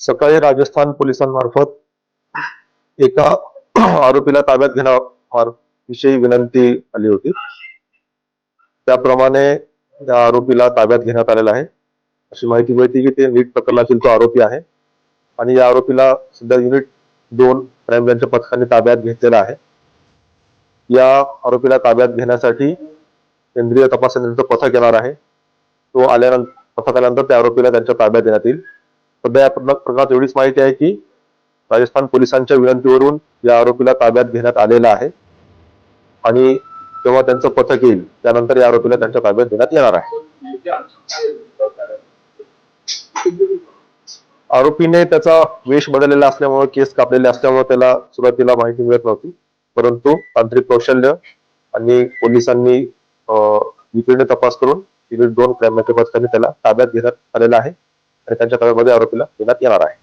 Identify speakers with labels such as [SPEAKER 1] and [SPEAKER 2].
[SPEAKER 1] सकाळी राजस्थान पोलिसांमार्फत एका आरोपीला ताब्यात घेण्याविषयी विनंती आली होती. त्याप्रमाणे त्या आरोपीला ताब्यात घेण्यात आलेला आहे. अशी माहिती मिळते की ते नीट प्रकरणातील तो आरोपी आहे आणि या आरोपीला सध्या युनिट 2 क्राईम ब्रँचच्या पथकाने ताब्यात घेतलेला आहे. या आरोपीला ताब्यात घेण्यासाठी केंद्रीय तपास संस्थेचं पथक येणार आहे. तो पथक आल्यानंतर त्या आरोपीला त्यांच्या ताब्यात देण्यात येईल. सध्या या प्रकरणात एवढीच माहिती आहे की राजस्थान पोलिसांच्या विनंतीवरून या आरोपीला ताब्यात घेण्यात आलेला आहे आणि जेव्हा त्यांचं पथक येईल त्यानंतर या आरोपीला त्यांच्या ताब्यात देण्यात येणार आहे. आरोपीने त्याचा वेश बदललेला असल्यामुळे, केस कापलेले असल्यामुळे त्याला सुरुवातीला माहिती मिळत नव्हती, परंतु तांत्रिक कौशल्य आणि पोलिसांनी युक्तीने तपास करून युनिट 2 क्राईमच्या पथकाने त्याला ताब्यात घेण्यात आलेला आहे आणि त्यांच्या ताब्यामध्ये आरोपीला देण्यात येणार आहे.